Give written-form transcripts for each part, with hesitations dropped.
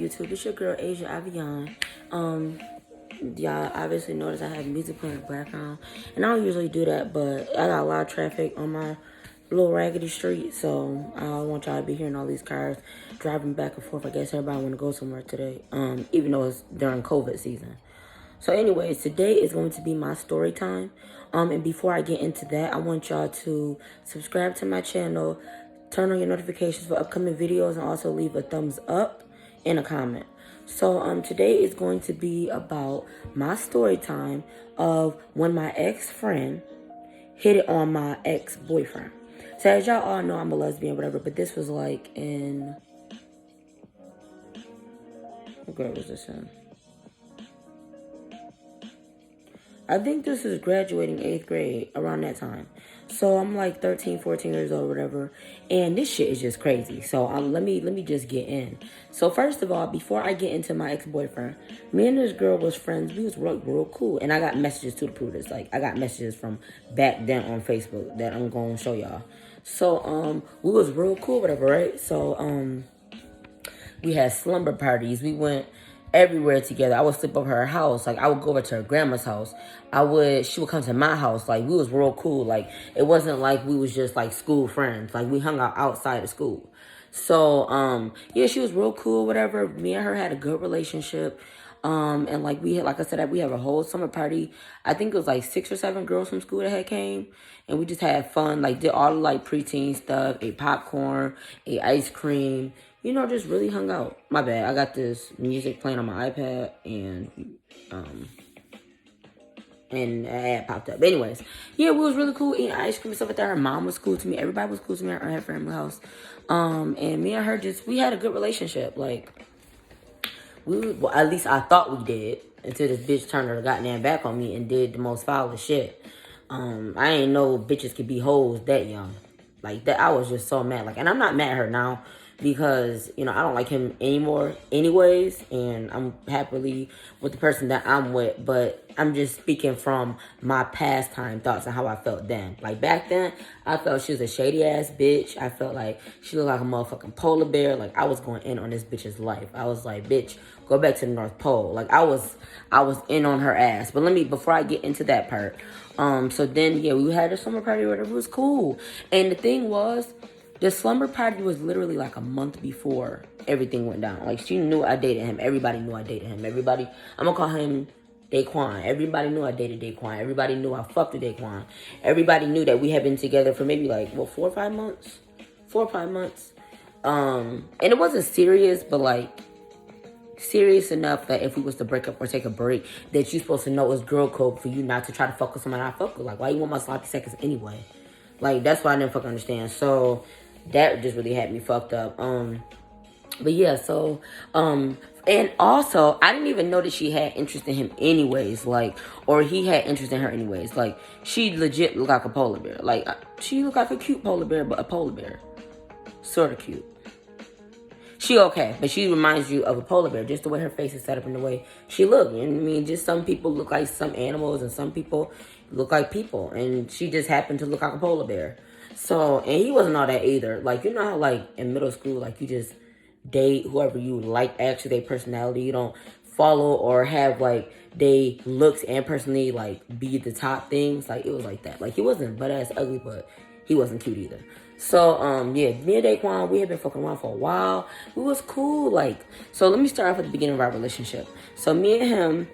YouTube? It's your girl Asia Avion. Y'all obviously notice I have music playing in the background, and I don't usually do that, but I got a lot of traffic on my little raggedy street, so I don't want y'all to be hearing all these cars driving back and forth. I guess everybody want to go somewhere today, even though it's during COVID season. So anyways, today is going to be my story time. And before I get into that, I want y'all to subscribe to my channel, turn on your notifications for upcoming videos, and also leave a thumbs up and a comment. So today is going to be about my story time of when my ex-friend hit it on my ex-boyfriend. So as y'all all know, I'm a lesbian, whatever, but this was like in... What grade was this in? I think this is graduating 8th grade, around that time. So I'm like 13, 14 years old, whatever. And this shit is just crazy. So let me just get in. So first of all, before I get into my ex-boyfriend, me and this girl was friends. We was real cool. And I got messages to prove this. Like, I got messages from back then on Facebook that I'm going to show y'all. So, we was real cool, whatever, right? So, we had slumber parties. We went everywhere together. I would sleep over her house. Like, I would go over to her grandma's house. She would come to my house. Like, we was real cool. Like, it wasn't like we was just like school friends. Like, we hung out outside of school. So, yeah, she was real cool, whatever. Me and her had a good relationship. And like we had, like I said, we have a whole summer party. I think it was like 6 or 7 girls from school that had came, and we just had fun. Like, did all the like preteen stuff, ate popcorn, ate ice cream. You know, just really hung out. My bad. I got this music playing on my iPad, and an ad popped up. Anyways, yeah, we was really cool eating ice cream and stuff like that. Her mom was cool to me. Everybody was cool to me at her family house. And me and her we had a good relationship. Like, well, at least I thought we did, until this bitch turned her goddamn back on me and did the most foulest shit. I ain't know bitches could be hoes that young. Like, that, I was just so mad. Like, and I'm not mad at her now, because, you know, I don't like him anymore anyways, and I'm happily with the person that I'm with, but I'm just speaking from my pastime thoughts and how I felt then. Like, back then, I felt she was a shady ass bitch. I felt like she looked like a motherfucking polar bear. Like, I was going in on this bitch's life. I was like, bitch, go back to the North Pole. Like, I was in on her ass. But before I get into that part, so then, yeah, we had a summer party or whatever. It was cool. And the thing was, the slumber party was literally like a month before everything went down. Like, she knew I dated him. Everybody knew I dated him. Everybody, I'm gonna call him Daquan. Everybody knew I dated Daquan. Everybody knew I fucked with Daquan. Everybody knew that we had been together for maybe like, 4 or 5 months? 4 or 5 months. And it wasn't serious, but like, serious enough that if we was to break up or take a break, that you supposed to know it's girl code for you not to try to fuck with somebody I fuck with. Like, why you want my sloppy seconds anyway? Like, that's why I didn't fucking understand. So that just really had me fucked up. But yeah, so, and also, I didn't even know that she had interest in him anyways, like, or he had interest in her anyways. Like, she legit looked like a polar bear. Like, she looked like a cute polar bear, but a polar bear. Sort of cute. She okay, but she reminds you of a polar bear, just the way her face is set up and the way she looked. You know what I mean? Just some people look like some animals and some people look like people. And she just happened to look like a polar bear. So, and he wasn't all that either. Like, you know how, like, in middle school, like, you just date whoever you like, actually, their personality. You don't follow or have, like, they looks and personality, like, be the top things. Like, it was like that. Like, he wasn't butt-ass ugly, but he wasn't cute either. So, yeah, me and Daquan, we had been fucking around for a while. We was cool, like, so let me start off at the beginning of our relationship. So, me and him,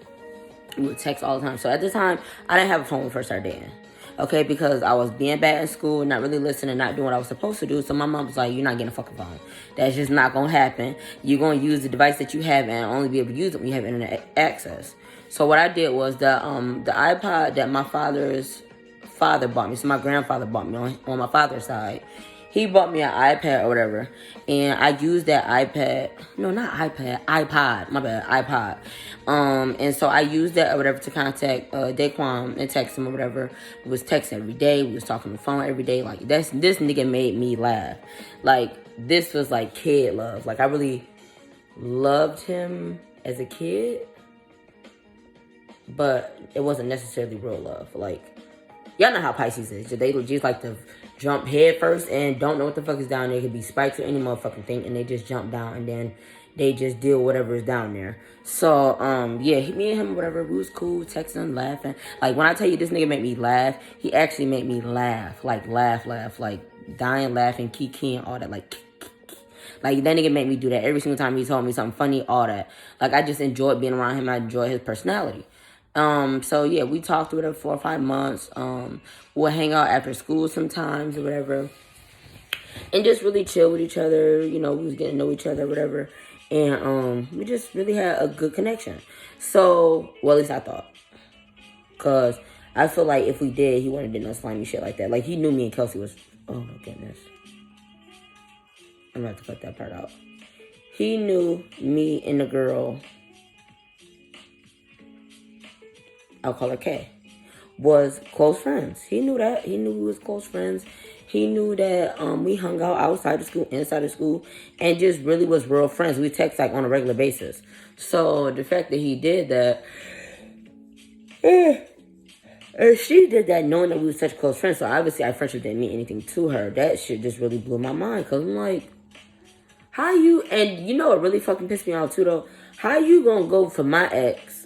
we would text all the time. So, at the time, I didn't have a phone when we first started dating. Okay, because I was being bad in school, not really listening, not doing what I was supposed to do. So, my mom was like, you're not getting a fucking phone. That's just not going to happen. You're going to use the device that you have and only be able to use it when you have internet access. So, what I did was the iPod that my father's father bought me, so my grandfather bought me on my father's side, he bought me an iPad or whatever, and I used that iPod, my bad, iPod, and so I used that or whatever to contact Daquan and text him or whatever. We was texting every day, we was talking on the phone every day. Like, this nigga made me laugh. Like, this was like kid love. Like, I really loved him as a kid, but it wasn't necessarily real love. Like, y'all know how Pisces is. They just like to jump head first and don't know what the fuck is down there. It could be spikes or any motherfucking thing, and they just jump down, and then they just deal whatever is down there. So, yeah, me and him, whatever, we was cool, texting, laughing. Like, when I tell you this nigga made me laugh, he actually made me laugh. Like, laugh, like, dying, laughing, kikiing, all that, like, that nigga made me do that every single time he told me something funny, all that. Like, I just enjoyed being around him. I enjoyed his personality. So, yeah, we talked or whatever 4 or 5 months. We'll hang out after school sometimes or whatever. And just really chill with each other. You know, we was getting to know each other, whatever. And we just really had a good connection. So, well, at least I thought. Because I feel like if we did, he wouldn't have done no slimy shit like that. Like, he knew me and Kelsey was... Oh, my goodness. I'm going to have to cut that part out. He knew me and the girl... I'll call her Kay. Was close friends. He knew that. He knew we was close friends. He knew that we hung out outside of school, inside of school, and just really was real friends. We text like on a regular basis. So the fact that he did that, and she did that knowing that we were such close friends. So obviously our friendship didn't mean anything to her. That shit just really blew my mind. Cause I'm like, how you, and you know what really fucking pissed me off too though? How you gonna go for my ex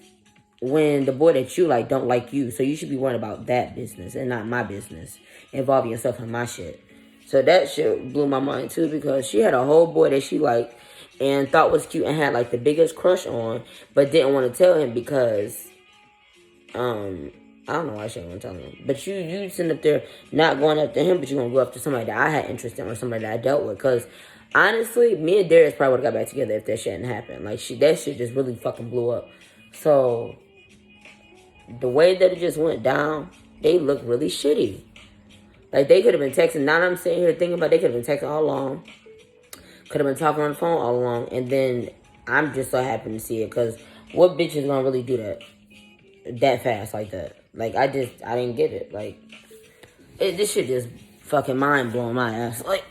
when the boy that you like don't like you? So you should be worried about that business and not my business, involving yourself in my shit. So that shit blew my mind too, because she had a whole boy that she liked and thought was cute and had like the biggest crush on, but didn't want to tell him because I don't know why she didn't want to tell him. But you sitting up there not going after him, but you're gonna go after somebody that I had interest in or somebody that I dealt with. Because honestly, me and Darius probably would have got back together if that shit hadn't happened. Like that shit just really fucking blew up. So the way that it just went down, they look really shitty. Like, they could have been texting. Now I'm sitting here thinking about, they could have been texting all along. Could have been talking on the phone all along. And then I'm just so happy to see it. Because what bitch is going to really do that fast like that? Like, I didn't get it. Like, this shit just fucking mind blowing my ass. Like,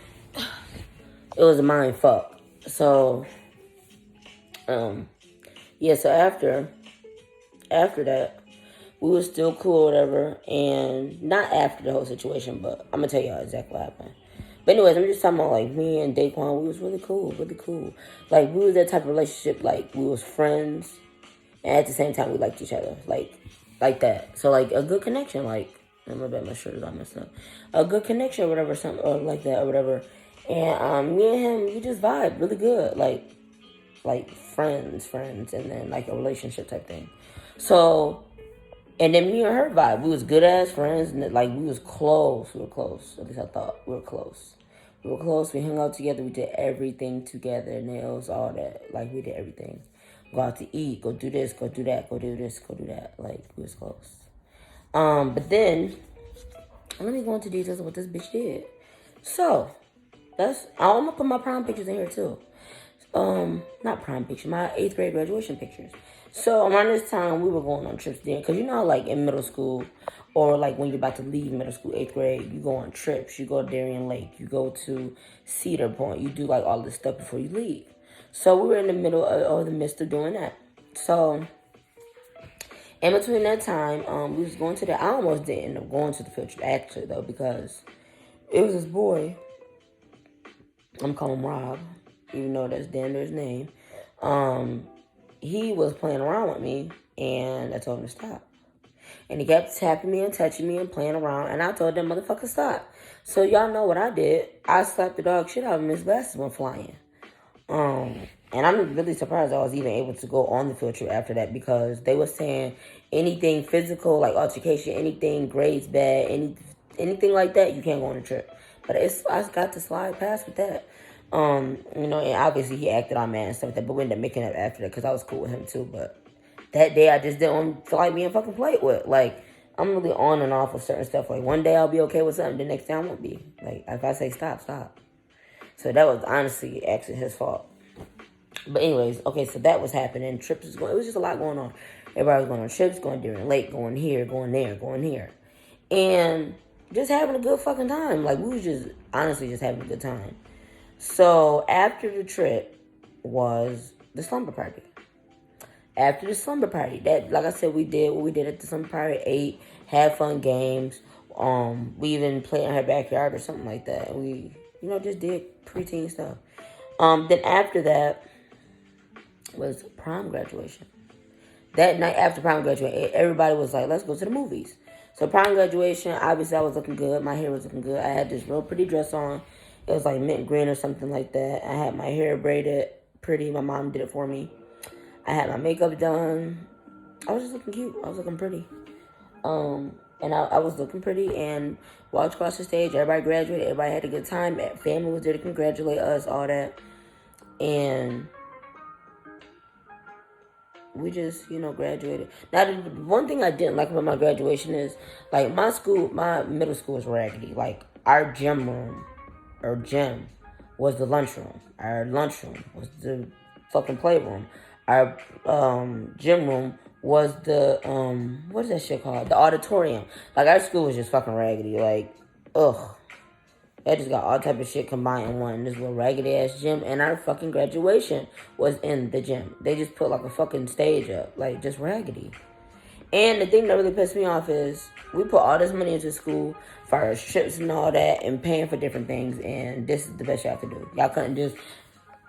it was a mind fuck. So, yeah, so after that, we were still cool or whatever, and not after the whole situation, but I'm gonna tell y'all exactly what happened. But anyways, I'm just talking about, like, me and Daquan, we was really cool. Like, we was that type of relationship, like, we was friends, and at the same time, we liked each other, like that. So, like, a good connection, like, I'm gonna bet my shirt is all messed up. A good connection or whatever, something, or like that, or whatever. And, me and him, we just vibe really good, like, friends, and then, like, a relationship type thing. So... And then me and her vibe. We was good ass friends. And like, we was close. We were close. At least I thought. We were close. We hung out together. We did everything together. Nails, all that. Like, we did everything. Go out to eat. Go do this. Go do that. Go do this. Go do that. Like, we was close. But then, let me go into details of what this bitch did. So, I'm gonna put my prom pictures in here too. Not prom picture, my 8th grade graduation pictures. So around this time, we were going on trips then. Because you know, like in middle school, or like when you're about to leave middle school, 8th grade, you go on trips. You go to Darien Lake. You go to Cedar Point. You do like all this stuff before you leave. So we were in the middle of the midst of doing that. So in between that time, we was going to I almost didn't end up going to the field trip actually though, because it was this boy. I'm calling him Rob, even though that's damn near his name. He was playing around with me, and I told him to stop. And he kept tapping me and touching me and playing around, and I told that motherfucker stop. So y'all know what I did. I slapped the dog shit out of him. His glasses went flying. And I'm really surprised I was even able to go on the field trip after that, because they were saying anything physical, like altercation, anything grades bad, anything like that, you can't go on the trip. But I got to slide past with that. You know, and obviously he acted on man and stuff like that, but we ended up making up after that because I was cool with him too. But that day I just didn't feel like being fucking played with. Like, I'm really on and off with certain stuff. Like, one day I'll be okay with something, the next day I won't be. Like, if I say stop. So that was honestly actually his fault. But anyways, okay, so that was happening. Trips was going, it was just a lot going on. Everybody was going on trips, going during lake, going here, going there, going here. And just having a good fucking time. Like, we was just honestly just having a good time. So, after the trip was the slumber party. After the slumber party, that, like I said, we did what we did at the slumber party, ate, had fun games. We even played in her backyard or something like that. We, just did preteen stuff. Then after that, was prom graduation. That night after prom graduation, everybody was like, let's go to the movies. So prom graduation, obviously I was looking good. My hair was looking good. I had this real pretty dress on. It was like mint green or something like that. I had my hair braided pretty. My mom did it for me. I had my makeup done. I was just looking cute. I was looking pretty. And I was looking pretty and walked across the stage. Everybody graduated. Everybody had a good time. Family was there to congratulate us, all that. And we just, graduated. Now, the one thing I didn't like about my graduation is, like, my middle school was raggedy. Like, our gym was the lunchroom. Our lunchroom was the fucking playroom. Our gym room was the, what is that shit called? The auditorium. Like, our school was just fucking raggedy. Like, ugh. I just got all type of shit combined in one. This little raggedy ass gym, and our fucking graduation was in the gym. They just put like a fucking stage up, like just raggedy. And the thing that really pissed me off is we put all this money into school for our trips and all that, and paying for different things. And this is the best y'all could do. Y'all couldn't just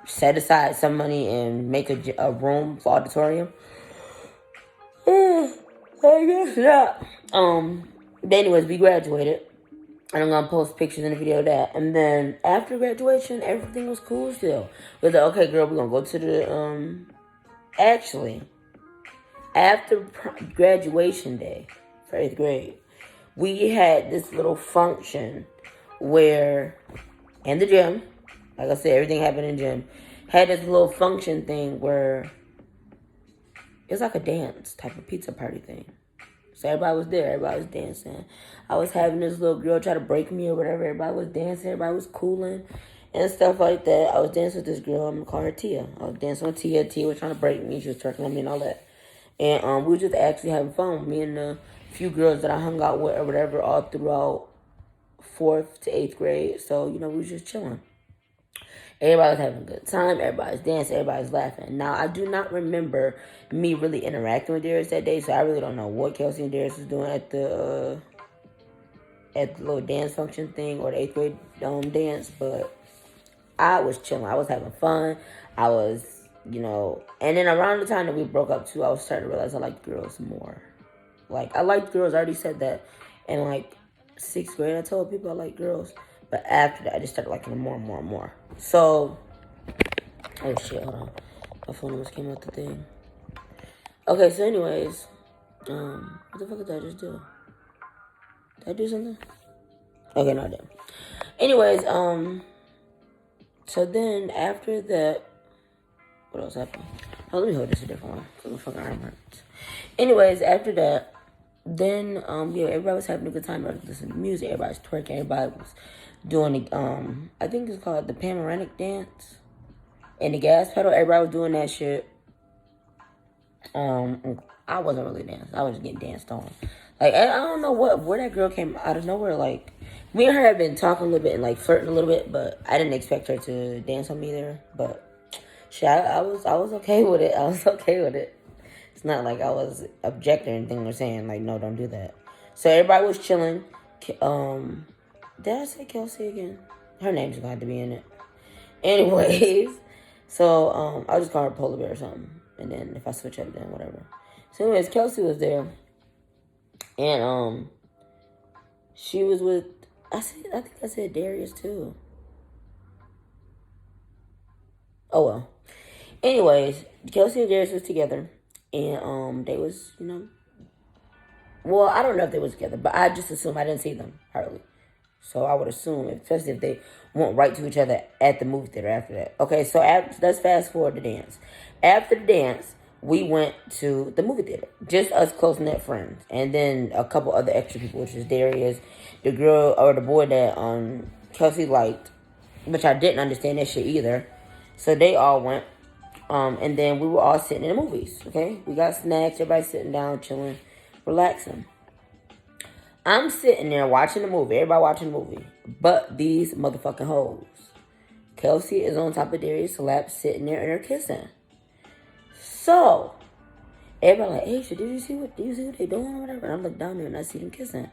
set aside some money and make a room for auditorium. I guess not. But anyways, we graduated. And I'm going to post pictures in the video of that. And then after graduation, everything was cool still. We was like, okay, girl, we're going to go to the, actually, after graduation day for 8th grade, we had this little function where, in the gym, like I said, everything happened in the gym, had this little function thing where it's like a dance type of pizza party thing. So everybody was there. Everybody was dancing. I was having this little girl try to break me or whatever. Everybody was dancing. Everybody was cooling and stuff like that. I was dancing with this girl. I'm going to call her Tia. I was dancing with Tia. Tia was trying to break me. She was twerking on me and all that. And we were just actually having fun. Me and the few girls that I hung out with or whatever all throughout 4th to 8th grade. So, we were just chilling. Everybody was having a good time. Everybody's dancing. Everybody's laughing. Now, I do not remember me really interacting with Darius that day, so I really don't know what Kelsey and Darius was doing at the little dance function thing or the 8th grade dance, but I was chilling. I was having fun. I was, and then around the time that we broke up too, I was starting to realize I liked girls more. Like, I liked girls. I already said that in, 6th grade. I told people I liked girls. But after that, I just started liking them more and more and more. So, oh shit, hold on. My phone almost came out the thing. Okay, so anyways, what the fuck did I just do? Did I do something? Okay, no, I didn't. Anyways, so then after that, what else happened? Oh, let me hold this a different one. My fucking arm hurts. Anyways, after that, then, everybody was having a good time. Everybody was listening to music. Everybody was twerking. Everybody was doing the, I think it's called the panoramic dance. And the gas pedal. Everybody was doing that shit. I wasn't really dancing. I was just getting danced on. Like, I don't know where that girl came out of nowhere. Like, me and her had been talking a little bit and, flirting a little bit. But I didn't expect her to dance on me there. But, shit, I was okay with it. I was okay with it. It's not like I was objecting or anything or saying, no, don't do that. So everybody was chilling. Did I say Kelsey again? Her name's going to have to be in it. Anyways, so I'll just call her Polar Bear or something. And then if I switch up, then whatever. So anyways, Kelsey was there. And she was with, I think I said Darius too. Oh well. Anyways, Kelsey and Darius was together. And they was, well, I don't know if they was together, but I just assume I didn't see them hardly. So I would assume, especially if they went right to each other at the movie theater after that. Okay, so let's fast forward to dance. After the dance, we went to the movie theater. Just us close-knit friends. And then a couple other extra people, which is Darius, the girl or the boy that Kelsey liked, which I didn't understand that shit either. So they all went. And then we were all sitting in the movies, okay? We got snacks, everybody sitting down, chilling, relaxing. I'm sitting there watching the movie, everybody watching the movie, but these motherfucking hoes. Kelsey is on top of Darius' lap, sitting there and they're kissing. So, everybody like, Aisha, do you see what they doing or whatever? And I look down there and I see them kissing.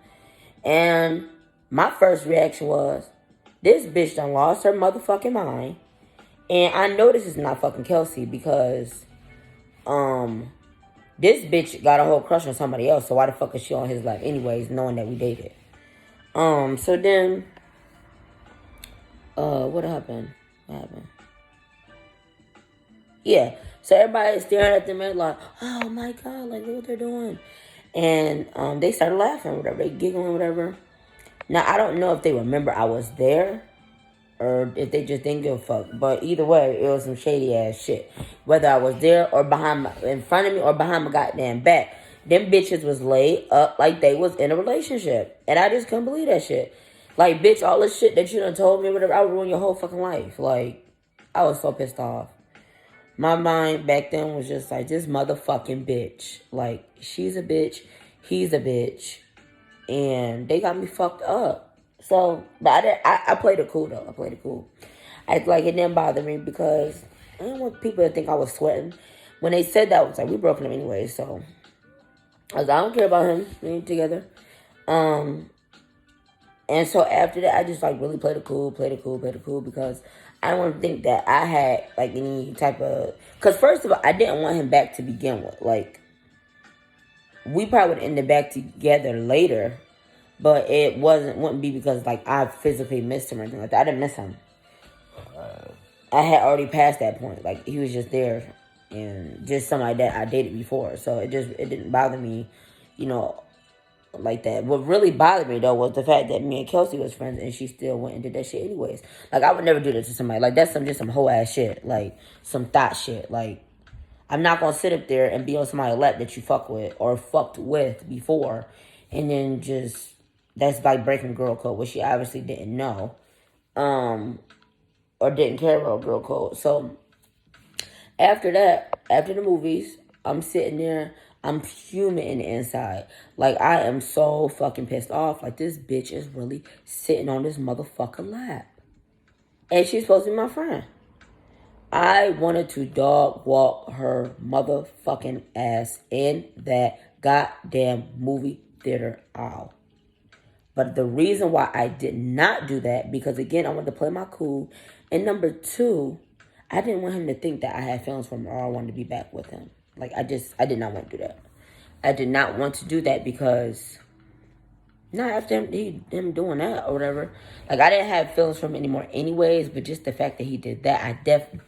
And my first reaction was, this bitch done lost her motherfucking mind. And I know this is not fucking Kelsey because this bitch got a whole crush on somebody else, so why the fuck is she on his life anyways, knowing that we dated? So then, what happened? What happened? Yeah. So everybody's staring at them and like, oh my god, like look what they're doing. And they started laughing, whatever, they giggling, whatever. Now I don't know if they remember I was there or if they just didn't give a fuck. But either way, it was some shady ass shit. Whether I was there or in front of me or behind my goddamn back. Them bitches was laid up like they was in a relationship. And I just couldn't believe that shit. Like, bitch, all this shit that you done told me, whatever, I would ruin your whole fucking life. Like, I was so pissed off. My mind back then was just like, this motherfucking bitch. Like, she's a bitch, he's a bitch. And they got me fucked up. So, but I played it cool, though. I played it cool. Like, it didn't bother me because I didn't want people to think I was sweating. When they said that, I was like, we broke them anyway, so. I was like, I don't care about him. We ain't together. And so after that, I just, like, really played it cool because I don't want to think that I had, like, any type of... Because, first of all, I didn't want him back to begin with. Like, we probably would end up back together later, but it wouldn't be because, like, I physically missed him or anything like that. I didn't miss him. I had already passed that point. Like, he was just there and just somebody that I dated before. So it didn't bother me, you know, like that. What really bothered me, though, was the fact that me and Kelsey was friends and she still went and did that shit anyways. Like, I would never do that to somebody. Like, that's just some whole ass shit. Like, some thought shit. Like, I'm not going to sit up there and be on somebody's lap that you fuck with or fucked with before. And then just, that's like breaking girl code, which she obviously didn't know. Or didn't care about girl code. So, after that, after the movies, I'm sitting there, I'm fuming in the inside. Like, I am so fucking pissed off. Like, this bitch is really sitting on this motherfucker lap. And she's supposed to be my friend. I wanted to dog walk her motherfucking ass in that goddamn movie theater aisle. But the reason why I did not do that, because again, I wanted to play my cool. And number two, I didn't want him to think that I had feelings for him or I wanted to be back with him. Like, I did not want to do that. I did not want to do that because, not after him doing that or whatever. Like, I didn't have feelings for him anymore anyways, but just the fact that he did that, I definitely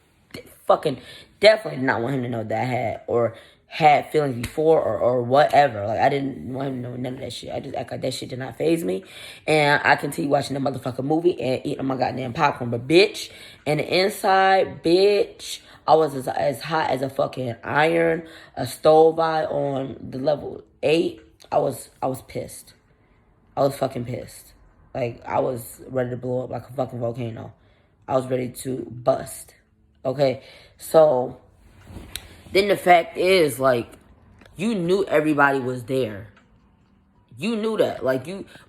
did not want him to know that I had feelings before or whatever. Like, I didn't want him to know none of that shit. I just act like that shit did not faze me. And I continue watching the motherfucking movie and eating my goddamn popcorn. But bitch, in the inside, bitch, I was as hot as a fucking iron, a stove on the level 8. I was pissed. I was fucking pissed. Like, I was ready to blow up like a fucking volcano. I was ready to bust. Okay? So, then the fact is, like, you knew everybody was there. You knew that. Like,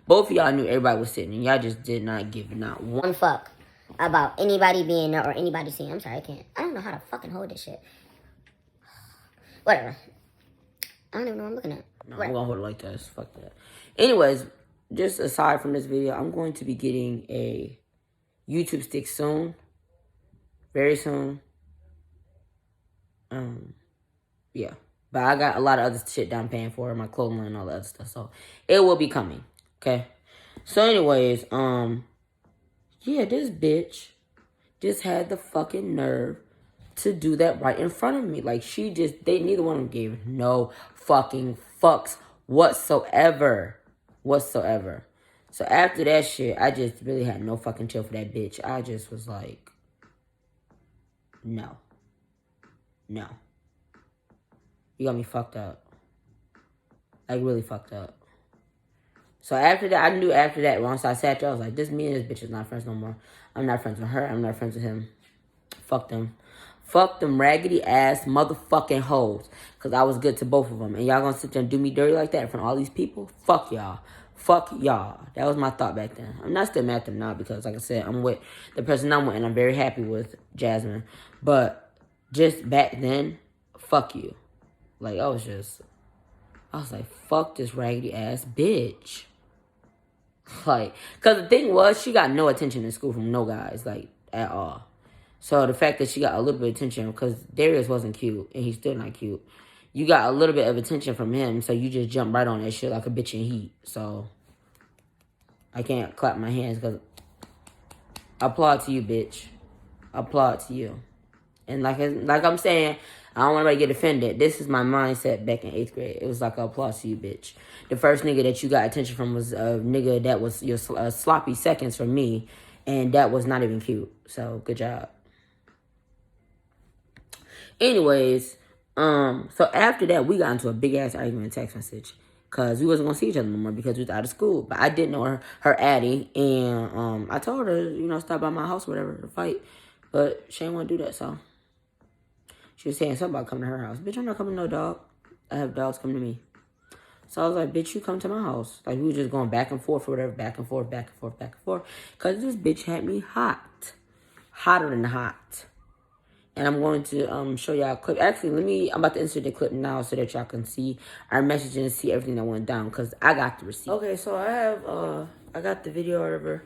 both of y'all knew everybody was sitting, and y'all just did not give not one fuck about anybody being there or anybody seeing. I'm sorry, I don't know how to fucking hold this shit. Whatever. I don't even know what I'm looking at. No, I'm gonna hold it like that. Fuck that. Anyways, just aside from this video, I'm going to be getting a YouTube stick soon. Very soon. Yeah. But I got a lot of other shit that I'm paying for, my clothing and all that other stuff. So, it will be coming. Okay? So, anyways, yeah, this bitch just had the fucking nerve to do that right in front of me. Like, neither one of them gave no fucking fucks whatsoever. So, after that shit, I just really had no fucking chill for that bitch. I just was like, no. You got me fucked up. Like, really fucked up. So after that, I knew after that, once I sat there, I was like, me and this bitch is not friends no more. I'm not friends with her. I'm not friends with him. Fuck them. Fuck them raggedy ass motherfucking hoes. Because I was good to both of them. And y'all gonna sit there and do me dirty like that in front of all these people? Fuck y'all. That was my thought back then. I'm not still mad at them now because, like I said, I'm with the person I'm with and I'm very happy with Jasmine. But just back then, fuck you. Like, I was like, fuck this raggedy ass bitch. Like, because the thing was, she got no attention in school from no guys, like, at all. So the fact that she got a little bit of attention, because Darius wasn't cute, and he's still not cute. You got a little bit of attention from him, so you just jump right on that shit like a bitch in heat. So I can't clap my hands, because applaud to you, bitch. Applaud to you. And like I'm saying, I don't want anybody to get offended. This is my mindset back in 8th grade. It was like, applause to you, bitch. The first nigga that you got attention from was a nigga that was your sloppy seconds from me, and that was not even cute. So good job. Anyways, so after that, we got into a big ass argument in text message. Cause we wasn't gonna see each other no more because we was out of school. But I didn't know her Addie, and I told her, stop by my house or whatever to fight. But she didn't want to do that, so she was saying something about coming to her house. Bitch, I'm not coming to no dog. I have dogs come to me. So I was like, bitch, you come to my house. Like, we were just going back and forth or whatever, back and forth, back and forth, back and forth. Because this bitch had me hot. Hotter than hot. And I'm going to show y'all a clip. Actually, I'm about to insert the clip now so that y'all can see our message and see everything that went down. Because I got the receipt. Okay, so I got the video or whatever.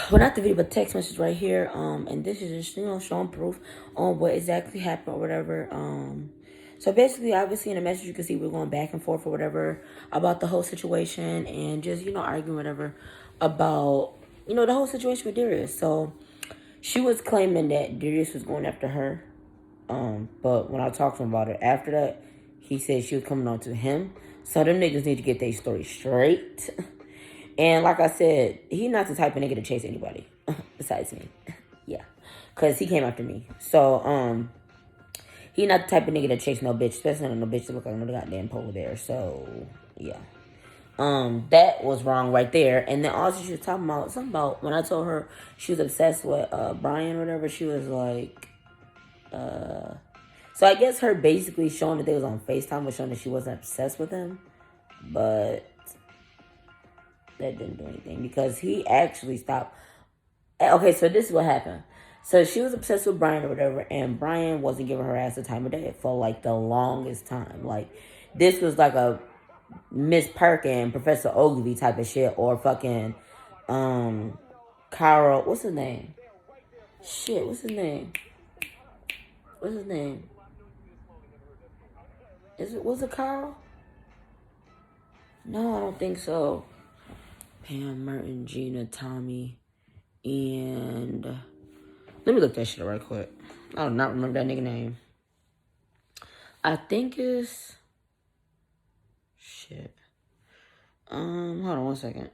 Well, not the video, but text message right here. And this is just, showing proof on what exactly happened or whatever. So basically, obviously, in the message, you can see we're going back and forth or whatever about the whole situation and just, arguing whatever about, the whole situation with Darius. So she was claiming that Darius was going after her. But when I talked to him about it after that, he said she was coming on to him. So them niggas need to get their story straight. And like I said, he not the type of nigga to chase anybody besides me. Yeah. Because he came after me. So, he not the type of nigga to chase no bitch, especially no bitch that look like no goddamn polar bear. So, yeah. That was wrong right there. And then also she was talking about something about when I told her she was obsessed with Brian or whatever, she was like, so I guess her basically showing that they was on FaceTime was showing that she wasn't obsessed with him. But that didn't do anything because he actually stopped. Okay, so this is what happened. So she was obsessed with Brian or whatever, and Brian wasn't giving her ass the time of day for like the longest time. Like, this was like a Miss Perkin, Professor Ogilvy type of shit, or fucking Carl. What's his name? Shit, what's his name? What's his name? Was it Carl? No, I don't think so. Pam, Merton, Gina, Tommy, and let me look that shit up right quick. I do not remember that nigga name. I think it's shit. Hold on one second.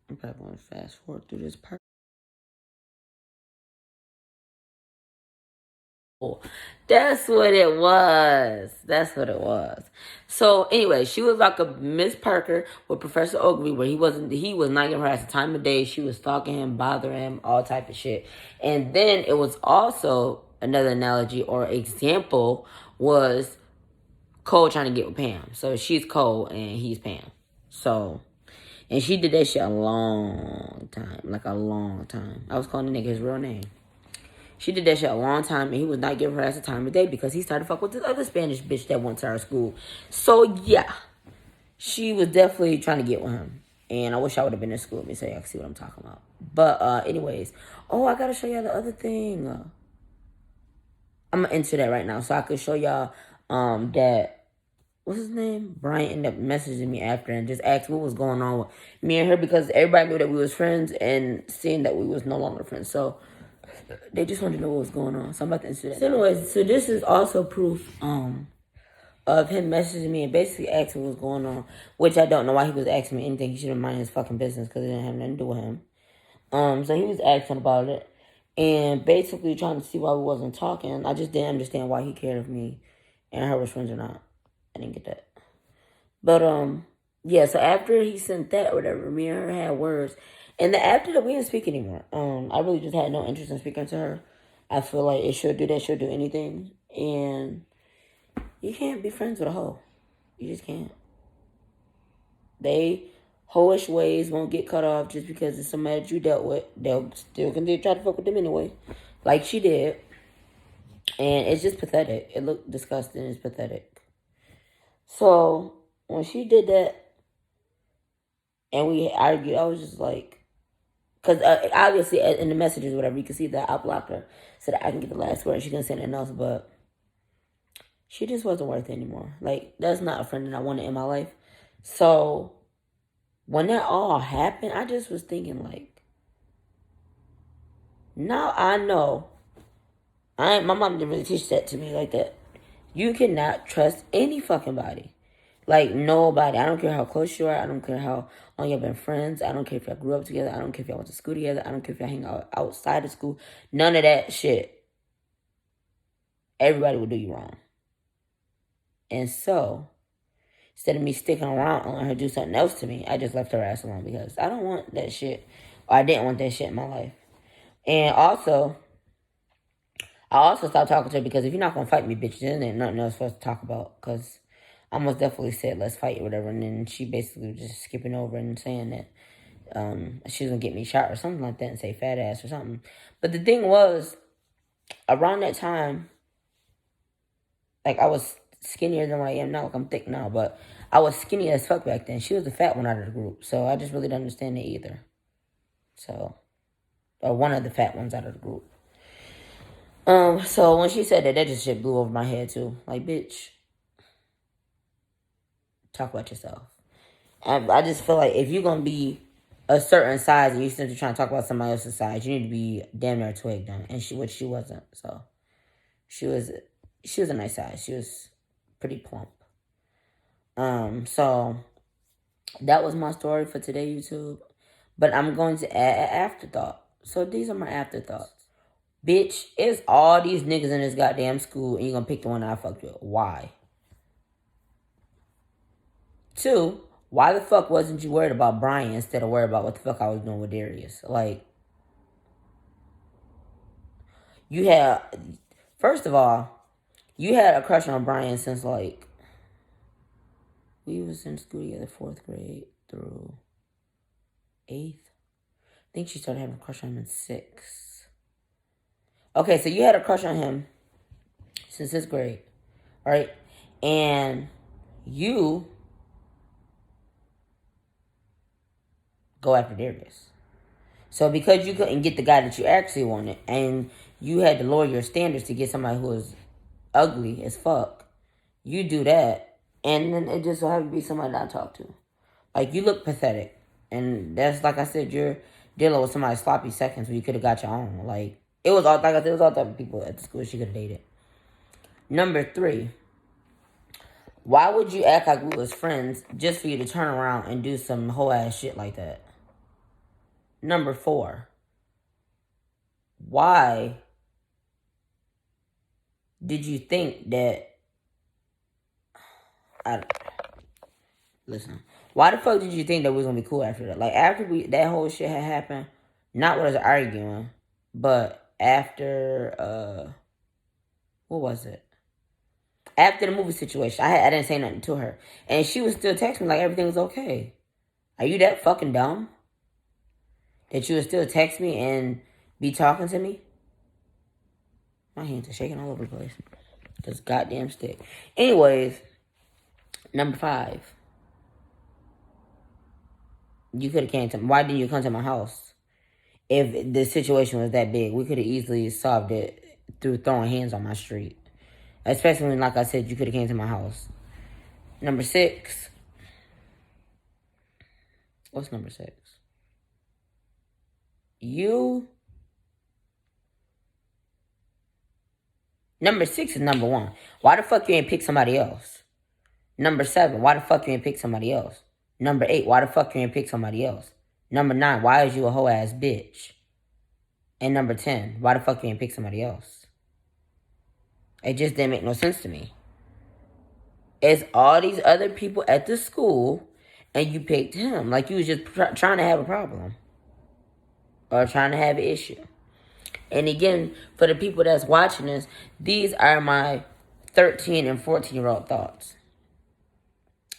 I'm probably going to fast forward through this part. That's what it was. That's what it was. So anyway, she was like a Miss Parker with Professor Ogilvy, where he was not giving her ass the time of day. She was stalking him, bothering him, all type of shit. And then it was also another analogy or example was Cole trying to get with Pam. So she's Cole and he's Pam. So, and she did that shit a long time, like a long time. I was calling the nigga his real name. She did that shit a long time, and he was not giving her ass the time of day because he started to fuck with this other Spanish bitch that went to our school. So, yeah. She was definitely trying to get with him. And I wish I would have been in school with me so y'all can see what I'm talking about. But, anyways. Oh, I gotta show y'all the other thing. I'm gonna enter that right now so I can show y'all, that, what's his name? Brian ended up messaging me after and just asked what was going on with me and her because everybody knew that we was friends and seeing that we was no longer friends. So, they just wanted to know what was going on. So I'm about to answer that. So anyways, so this is also proof of him messaging me and basically asking what was going on. Which I don't know why he was asking me anything. He should have minded his fucking business because it didn't have nothing to do with him. So he was asking about it. And basically trying to see why we wasn't talking. I just didn't understand why he cared if me and her was friends or not. I didn't get that. But yeah, so after he sent that or whatever, me and her had words. And then after that, we didn't speak anymore. I really just had no interest in speaking to her. I feel like it should do that, should do anything. And you can't be friends with a hoe. You just can't. They hoish ways won't get cut off just because it's somebody that you dealt with. They'll still continue to try to fuck with them anyway. Like she did. And it's just pathetic. It looked disgusting. It's pathetic. So, when she did that, and we argued, I was just like, Because obviously in the messages, whatever, you can see that I blocked her so that I can get the last word. She can say anything else, but she just wasn't worth it anymore. Like, that's not a friend that I wanted in my life. So when that all happened, I just was thinking, like, now I know. My mom didn't really teach that to me like that. You cannot trust any fucking body. Like, nobody. I don't care how close you are. I don't care how long you've been friends. I don't care if y'all grew up together. I don't care if y'all went to school together. I don't care if y'all hang out outside of school. None of that shit. Everybody will do you wrong. And so, instead of me sticking around and letting her do something else to me, I just left her ass alone because I don't want that shit. Or I didn't want that shit in my life. And also, I also stopped talking to her because if you're not going to fight me, bitch, then there's nothing else for us to talk about. Because I most definitely said, let's fight or whatever. And then she basically was just skipping over and saying that she was going to get me shot or something like that and say fat ass or something. But the thing was, around that time, like, I was skinnier than what I am now. Like, I'm thick now, but I was skinny as fuck back then. She was the fat one out of the group. So I just really didn't understand it either. So, or one of the fat ones out of the group. So when she said that, that just shit blew over my head too. Like, bitch, talk about yourself. I just feel like if you're gonna be a certain size and you're simply trying to talk about somebody else's size, you need to be damn near twigged on. And she wasn't. So she was a nice size. She was pretty plump. So that was my story for today, YouTube. But I'm going to add an afterthought. So these are my afterthoughts. Bitch, it's all these niggas in this goddamn school and you're gonna pick the one that I fucked with. Why? 2, why the fuck wasn't you worried about Brian instead of worried about what the fuck I was doing with Darius? Like, you had, first of all, you had a crush on Brian since, like, we was in school together 4th grade through 8th. I think she started having a crush on him in 6th. Okay, so you had a crush on him since 6th grade, right? And you go after Darius. So because you couldn't get the guy that you actually wanted, and you had to lower your standards to get somebody who was ugly as fuck, you do that, and then it just so happened to be somebody that I talk to. Like, you look pathetic. And that's, like I said, you're dealing with somebody's sloppy seconds when you could have got your own. Like, it was all, like I said, it was all type of people at the school she could have dated. Number 3, why would you act like we was friends just for you to turn around and do some whole ass shit like that? Number 4, why did you think that... Listen, why the fuck did you think that we was gonna be cool after that? Like, after that whole shit had happened, not with us arguing, but after, what was it? After the movie situation, I didn't say nothing to her. And she was still texting me like everything was okay. Are you that fucking dumb? That you would still text me and be talking to me? My hands are shaking all over the place. This goddamn stick. Anyways, number 5. You could have came to... Why didn't you come to my house? If the situation was that big, we could have easily solved it through throwing hands on my street. Especially when, like I said, you could have came to my house. Number 6. What's number 6? Number 6 is number 1. Why the fuck you ain't pick somebody else? Number 7. Why the fuck you ain't pick somebody else? Number 8. Why the fuck you ain't pick somebody else? Number 9. Why is you a hoe ass bitch? And number 10. Why the fuck you ain't pick somebody else? It just didn't make no sense to me. It's all these other people at the school, and you picked him. Like, you was just trying to have a problem. Or trying to have an issue. And again, for the people that's watching this, these are my 13 and 14-year-old thoughts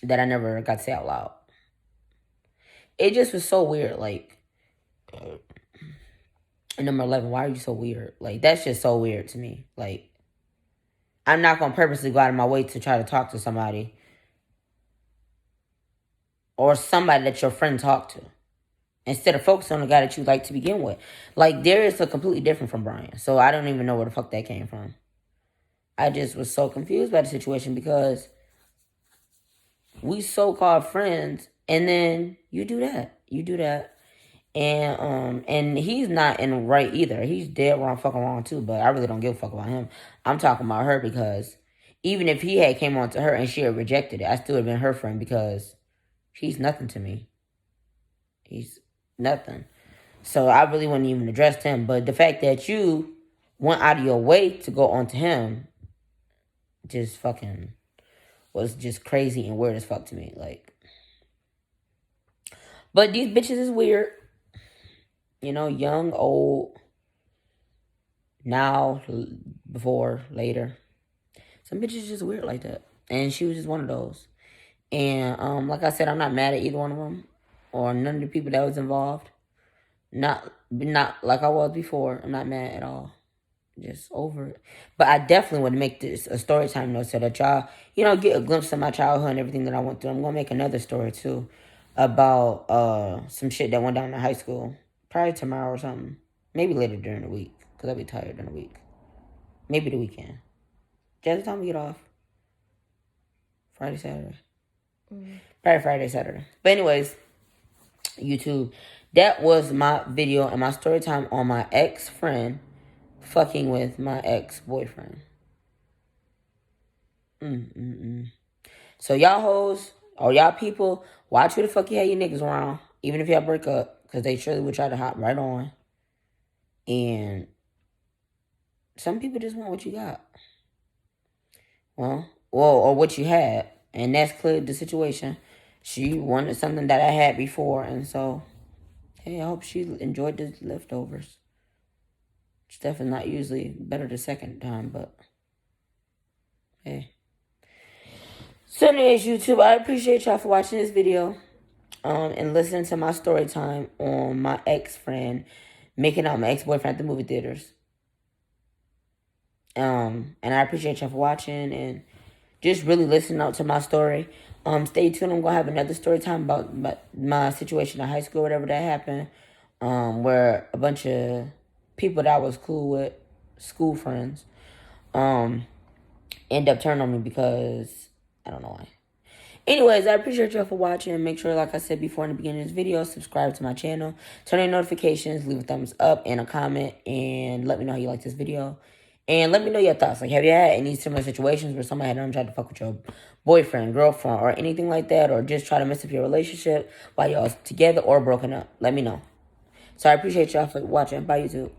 that I never got to say out loud. It just was so weird. Like, number 11, why are you so weird? Like, that's just so weird to me. Like, I'm not going to purposely go out of my way to try to talk to somebody. Or somebody that your friend talked to. instead of focusing on the guy that you like to begin with. Like, Darius look completely different from Brian. So I don't even know where the fuck that came from. I just was so confused by the situation because we so-called friends, and then you do that. You do that. And he's not in the right either. He's dead wrong, fucking wrong too, but I really don't give a fuck about him. I'm talking about her because even if he had came on to her and she had rejected it, I still would have been her friend because he's nothing to me. He's nothing. So I really wouldn't even address him. But the fact that you went out of your way to go on to him just fucking was just crazy and weird as fuck to me. Like, but these bitches is weird. You know, young, old, now, before, later. Some bitches just weird like that. And she was just one of those. And like I said, I'm not mad at either one of them or none of the people that was involved. Not like I was before. I'm not mad at all. Just over it. But I definitely want to make this a story time though, so that y'all, get a glimpse of my childhood and everything that I went through. I'm gonna make another story too about some shit that went down in high school. Probably tomorrow or something. Maybe later during the week. Because I'll be tired during the week. Maybe the weekend. Just the time we get off. Friday, Saturday. Probably Friday, Saturday. But anyways, YouTube. That was my video and my story time on my ex-friend fucking with my ex-boyfriend. So y'all hoes or y'all people, watch who the fuck you have your niggas around. Even if y'all break up. Because they surely would try to hop right on. And some people just want what you got. Well, or what you had. And that's clearly the situation. She wanted something that I had before. And so, hey, I hope she enjoyed the leftovers. It's definitely not usually better the second time, but hey. So anyways, YouTube, I appreciate y'all for watching this video. And listening to my story time on my ex-friend making out my ex-boyfriend at the movie theaters. And I appreciate y'all for watching and just really listening out to my story. Stay tuned. I'm gonna have another story time about my situation in high school, whatever that happened. Where a bunch of people that I was cool with, school friends, end up turning on me because I don't know why. Anyways, I appreciate y'all for watching. Make sure, like I said before in the beginning of this video, subscribe to my channel, turn on notifications, leave a thumbs up and a comment, and let me know how you like this video. And let me know your thoughts. Like, have you had any similar situations where somebody had tried to fuck with your boyfriend, girlfriend, or anything like that, or just try to mess up your relationship while y'all together or broken up? Let me know. So I appreciate y'all for watching. Bye, YouTube.